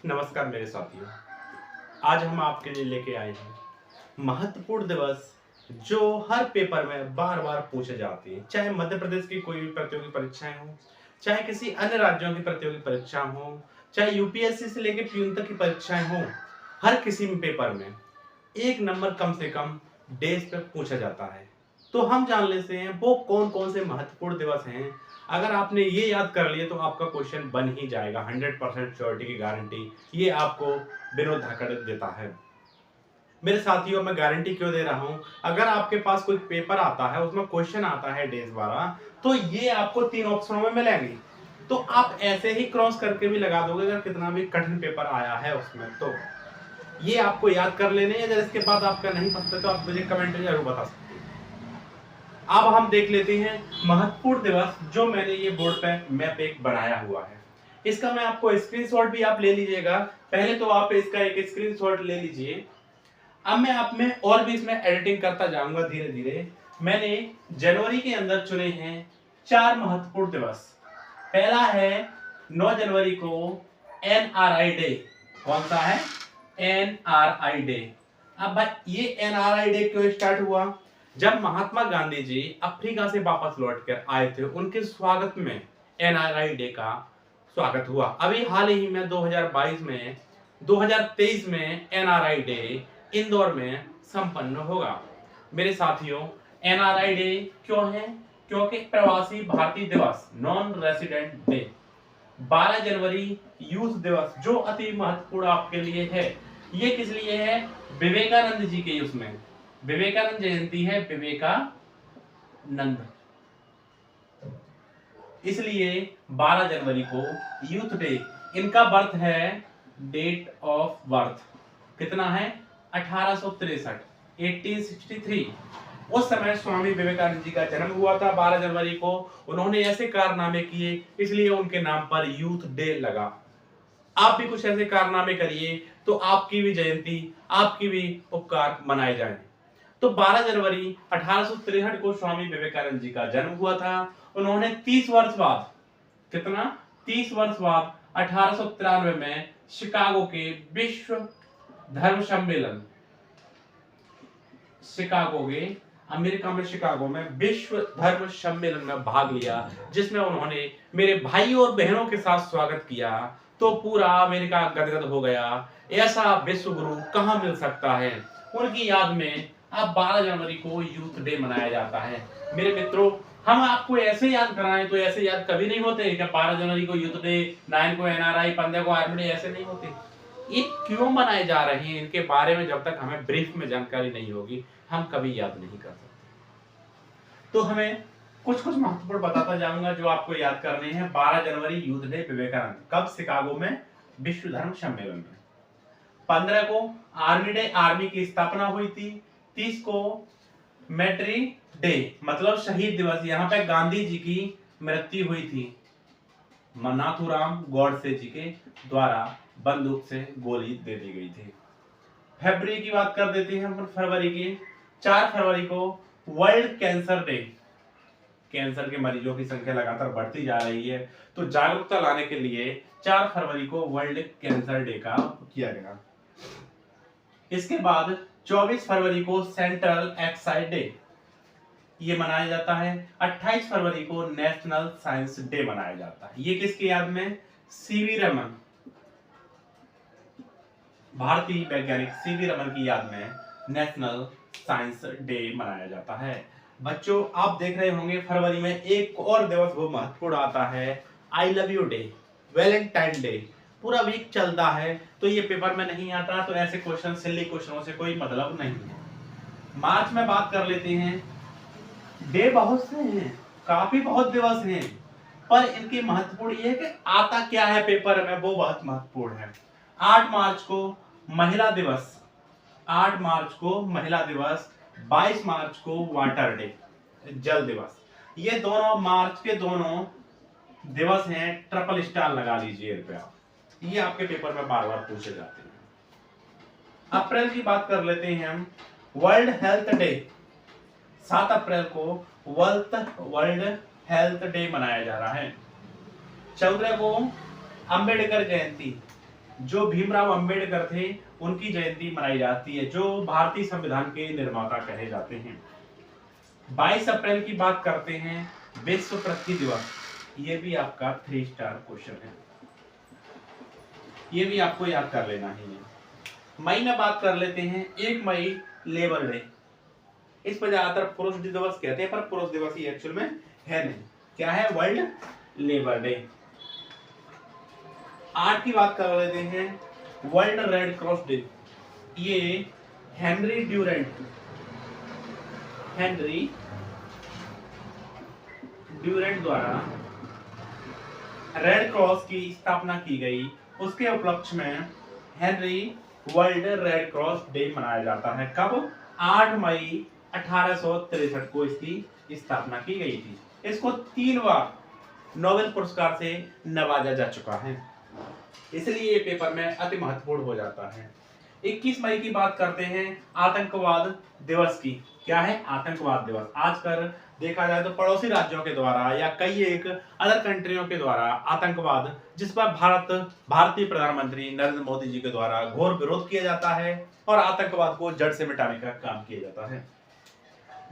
नमस्कार मेरे साथियों। आज हम आपके लिए लेके आए हैं महत्वपूर्ण दिवस जो हर पेपर में बार बार पूछे जाते हैं। चाहे मध्य प्रदेश की कोई भी प्रतियोगी परीक्षाएं हो, चाहे किसी अन्य राज्यों की प्रतियोगी परीक्षा हो, चाहे यूपीएससी से लेकर पीएन तक की परीक्षाएं हो, हर किसी में पेपर में एक नंबर कम से कम डेज पे पूछा जाता है। तो हम जान लेते हैं वो कौन कौन से महत्वपूर्ण दिवस हैं। अगर आपने ये याद कर लिए तो आपका क्वेश्चन बन ही जाएगा। 100% श्योरिटी की गारंटी ये आपको विनोद धाकड़ देता है। मेरे साथियों, मैं गारंटी क्यों दे रहा हूं? अगर आपके पास कोई पेपर आता है, उसमें क्वेश्चन आता है डेज वाला, तो ये आपको 3 ऑप्शनों में मिलेंगे। तो आप ऐसे ही क्रॉस करके भी लगा दोगे अगर कितना भी कठिन पेपर आया है उसमें। तो ये आपको याद कर लेने हैं। अगर इसके बाद आपका नहीं पता तो आप मुझे कमेंट में जरूर बता सकते हैं। अब हम देख लेते हैं महत्वपूर्ण दिवस जो मैंने ये बोर्ड पे मैप एक बनाया हुआ है। इसका मैं आपको स्क्रीनशॉट भी आप ले लीजिएगा। पहले तो आप इसका एक स्क्रीनशॉट ले लीजिए। अब मैं आप में और भी इसमें एडिटिंग करता जाऊंगा धीरे धीरे। मैंने जनवरी के अंदर चुने हैं 4 महत्वपूर्ण दिवस। पहला है 9 जनवरी को एनआरआई डे। कौन सा है? NRI day. अब भाई ये एनआरआई डे क्यों स्टार्ट हुआ? जब महात्मा गांधी जी अफ्रीका से वापस लौटकर आए थे, उनके स्वागत में एनआरआई डे का स्वागत हुआ। अभी हाल ही में 2023 में एनआरआई डे इंदौर में संपन्न होगा। मेरे साथियों, एनआरआई डे क्यों है? क्योंकि प्रवासी भारतीय दिवस, नॉन रेसिडेंट डे। 12 जनवरी यूथ दिवस जो अति महत्वपूर्ण आपके लिए है। ये किस लिए है? विवेकानंद जी के उसमें विवेकानंद जयंती है, विवेकानंद, इसलिए 12 जनवरी को यूथ डे। इनका बर्थ है, डेट ऑफ बर्थ कितना है? 1863, 1863। उस समय स्वामी विवेकानंद जी का जन्म हुआ था 12 जनवरी को। उन्होंने ऐसे कारनामे किए, इसलिए उनके नाम पर यूथ डे लगा। आप भी कुछ ऐसे कारनामे करिए तो आपकी भी जयंती, आपकी भी उपकार मनाए जाएं। तो 12 जनवरी 1863 को स्वामी विवेकानंद जी का जन्म हुआ था। उन्होंने 30 वर्ष बाद, कितना? 30 वर्ष बाद 1893 में शिकागो के विश्व धर्म सम्मेलन, शिकागो के, अमेरिका में शिकागो में विश्व धर्म सम्मेलन में भाग लिया, जिसमें उन्होंने मेरे भाई और बहनों के साथ स्वागत किया। तो पूरा अमेरिका गदगद हो गया। ऐसा विश्व गुरु कहां मिल सकता है? उनकी याद में अब 12 जनवरी को यूथ डे मनाया जाता है। मेरे मित्रों, हम आपको ऐसे याद कराएं तो ऐसे याद कभी नहीं होते कि 12 जनवरी को यूथ डे, 9 को एनआरआई, 15 को आर्मी डे, ऐसे नहीं होते। ये क्यों मनाए जा रहे हैं, इनके बारे में जब तक हमें ब्रीफ में जानकारी नहीं होगी हम कभी याद नहीं कर सकते। तो हमें कुछ कुछ महत्वपूर्ण बताता जाऊंगा जो आपको याद करने हैं। 12 जनवरी यूथ डे विवेकानंद, कब? शिकागो में विश्व धर्म सम्मेलन में। 15 को आर्मी डे, आर्मी की स्थापना हुई थी। 30 को मैट्री डे, मतलब शहीद दिवस, यहाँ पे गांधी जी की मृत्यु हुई थी। नाथूराम गॉडसे जी के द्वारा बंदूक से गोली दे दी गई थी। फरवरी की बात कर देते हैं हम। फरवरी की 4 फरवरी को वर्ल्ड कैंसर डे। कैंसर के मरीजों की संख्या लगातार बढ़ती जा रही है, तो जागरूकता लाने के लिए 4 फरवरी को वर्ल्ड कैंसर डे का किया गया। इसके बाद 24 फरवरी को सेंट्रल एक्साइड डे ये मनाया जाता है। 28 फरवरी को नेशनल साइंस डे मनाया जाता है। ये किसकी याद में? सीवी रमन, भारतीय वैज्ञानिक सीवी रमन की याद में नेशनल साइंस डे मनाया जाता है। बच्चों, आप देख रहे होंगे फरवरी में एक और दिवस वो महत्वपूर्ण आता है, I love you day, Valentine day. पूरा वीक चलता है तो ये पेपर में नहीं आता, तो ऐसे क्वेश्चन, सिली क्वेश्चनों से कोई मतलब नहीं है। मार्च में बात कर लेते हैं। डे बहुत से हैं, काफी बहुत दिवस हैं, पर इनकी महत्वपूर्ण ये है कि आता क्या है पेपर में, वो बहुत महत्वपूर्ण है। 8 मार्च को महिला दिवस, 8 मार्च को महिला दिवस, 22 मार्च को वाटर डे, जल दिवस। ये दोनों मार्च के दोनों दिवस हैं, ट्रिपल स्टार लगा लीजिए इन पे आप। ये आपके पेपर में बार बार पूछे जाते हैं। अप्रैल की बात कर लेते हैं हम। वर्ल्ड हेल्थ डे, 7 अप्रैल को वर्ल्ड हेल्थ डे मनाया जा रहा है। 14 को अंबेडकर जयंती, जो भीमराव अंबेडकर थे उनकी जयंती मनाई जाती है, जो भारतीय संविधान के निर्माता कहे जाते हैं। 22 अप्रैल की बात करते हैं, विश्व पृथ्वी दिवस। ये भी आपका 3 स्टार क्वेश्चन है, ये भी आपको याद कर लेना ही है। मई में बात कर लेते हैं, 1 मई लेबर डे। इस पर ज्यादातर पुरुष दिवस कहते हैं, पर पुरुष दिवस ही एक्चुअल में है नहीं। क्या है? World labour day. 8 की बात कर लेते हैं, वर्ल्ड रेड क्रॉस डे। ये हेनरी ड्यूरेंट द्वारा रेड क्रॉस की स्थापना की गई, उसके उपलक्ष्य में Henry world red cross day मनाया जाता है। कब? 8 मई 1863 को इसकी स्थापना की गई थी। इसको 3 बार नोबेल पुरस्कार से नवाजा जा चुका है, इसलिए ये पेपर में अति महत्वपूर्ण हो जाता है। 21 मई की बात करते हैं, आतंकवाद दिवस की। क्या है? आतंकवाद दिवस। आजकल देखा जाए तो पड़ोसी राज्यों के द्वारा या कई एक अदर कंट्रियों के द्वारा आतंकवाद, जिस पर भारतीय प्रधानमंत्री नरेंद्र मोदी जी के द्वारा घोर विरोध किया जाता है और आतंकवाद को जड़ से मिटाने का काम किया जाता है।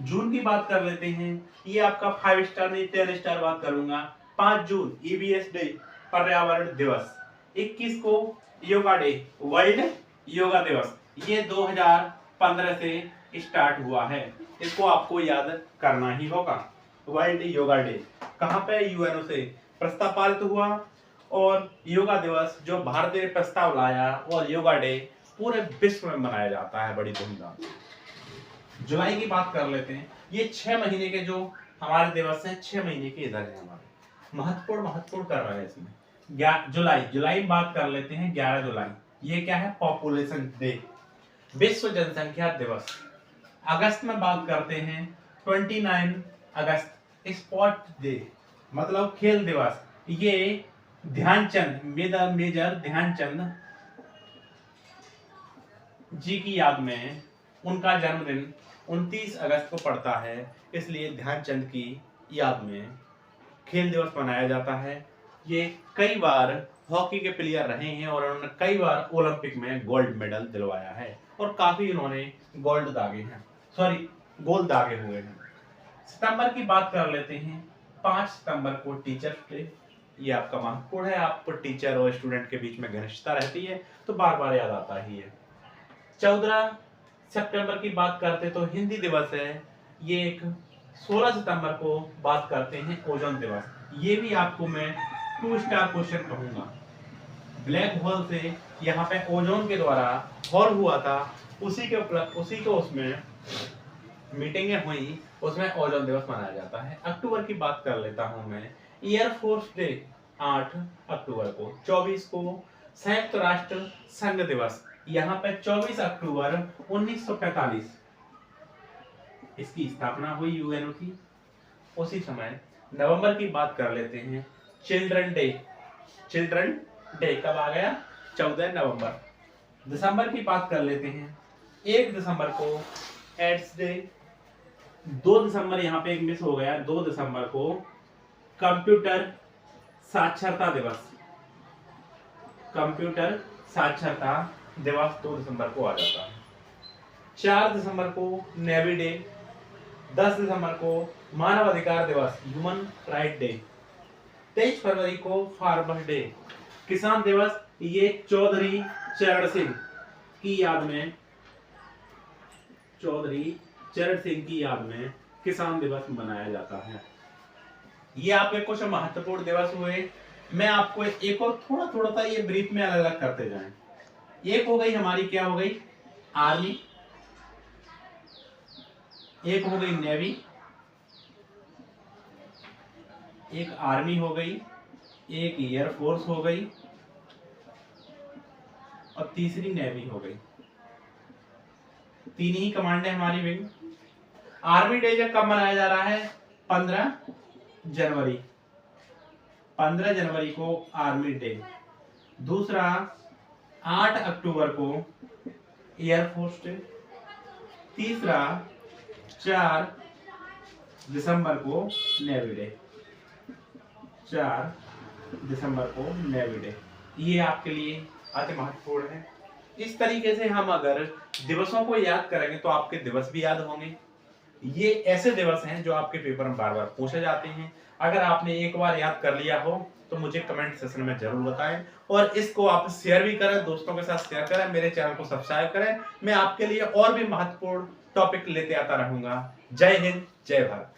जून की बात कर लेते हैं, ये आपका 5 स्टार नहीं 10 स्टार बात करूंगा। 5 जून EBS डे, पर्यावरण दिवस। 21 को योगा डे, वर्ल्ड योगा दिवस। ये 2015 से स्टार्ट हुआ है, इसको आपको याद करना ही होगा। वर्ल्ड योगा डे कहाँ पे? UNO से प्रस्ताव पारित हुआ और योगा दिवस जो भारत ने प्रस्ताव लाया, और योगा डे पूरे विश्व में मनाया जाता है बड़ी धूमधाम से। जुलाई की बात कर लेते हैं, ये 6 महीने के जो हमारे दिवस हैं, 6 महीने के इधर है हमारे, महत्वपूर्ण कर रहे हैं इसमें। जुलाई में बात कर लेते हैं, 11 जुलाई। ये क्या है? पॉपुलेशन डे, विश्व जनसंख्या दिवस। अगस्त में बात करते हैं, 29 अगस्त, स्पोर्ट डे, मतलब खेल दिवस। ये ध्यानचंद, मेजर ध्यानचंद जी की याद में उनका जन्मदिन 29 अगस्त को पड़ता है, इसलिए ध्यानचंद की याद में खेल दिवस मनाया जाता है। ये कई बार हॉकी के प्लेयर रहे हैं और उन्होंने कई बार ओलंपिक में गोल्ड मेडल दिलवाया है और काफी उन्होंने गोल दागे हुए हैं। सितंबर की बात कर लेते हैं, 5 सितंबर को टीचर्स डे। ये आपका महत्वपूर्ण है, आपको टीचर और स्टूडेंट के बीच में घनिष्ठता रहती है तो बार बार याद आता ही है। 14 सितंबर की बात करते तो हिंदी दिवस है। ये एक 16 सितंबर को बात करते हैं, ओजोन दिवस। ये भी आपको मैं 2 स्टार क्वेश्चन कहूंगा। ब्लैक होल से यहाँ पे ओजोन के द्वारा हॉल हुआ था, उसी को उसमें मीटिंगें हुई, उसमें ओजोन दिवस मनाया जाता है। अक्टूबर की बात कर लेता हूं मैं, एयरफोर्स डे 8 अक्टूबर को। 24 को संयुक्त राष्ट्र संघ दिवस, यहाँ पे 24 अक्टूबर 1945 इसकी स्थापना हुई UNO की। उसी समय नवंबर की बात कर लेते हैं, चिल्ड्रन डे कब आ गया? 14 नवंबर। दिसंबर की बात कर लेते हैं, 1 दिसंबर को एड्स डे। 2 दिसंबर यहाँ पे एक मिस हो गया, 2 दिसंबर को कंप्यूटर साक्षरता दिवस। कंप्यूटर साक्षरता दिवस 2 दिसंबर को आ जाता है। 4 दिसंबर को नेवी डे। 10 दिसंबर को मानव अधिकार दिवस, ह्यूमन राइट डे। 23 फरवरी को फार्मर डे। किसान दिवस, ये चौधरी चरण सिंह की याद में किसान दिवस मनाया जाता है। ये आपके कुछ महत्वपूर्ण दिवस हुए। मैं आपको एक और थोड़ा सा ये ब्रीफ में अलग अलग करते जाएं। एक हो गई हमारी, क्या हो गई? आर्मी। एक हो गई नेवी, एक आर्मी हो गई, एक एयरफोर्स हो गई और तीसरी नेवी हो गई। 3 ही कमांड है हमारी विंग। आर्मी डे जब कब मनाया जा रहा है? 15 जनवरी। 15 जनवरी को आर्मी डे। दूसरा 8 अक्टूबर को एयरफोर्स डे। तीसरा 4 दिसंबर को नेवी डे। 4 दिसंबर को नेवी डे। ये आपके लिए अति महत्वपूर्ण है। इस तरीके से हम अगर दिवसों को याद करेंगे तो आपके दिवस भी याद होंगे। ये ऐसे दिवस हैं जो आपके पेपर में बार-बार पूछे जाते हैं। अगर आपने एक बार याद कर लिया हो तो मुझे कमेंट सेक्शन में ज़रूर बताएँ और इसको आप शेयर भी करें, दोस्तों के साथ शेयर करें, मेरे चैनल को सब्सक्राइब करें। मैं आपके लिए और भी महत्वपूर्ण टॉपिक लेते आता रहूँगा। जय हिंद, जय भारत।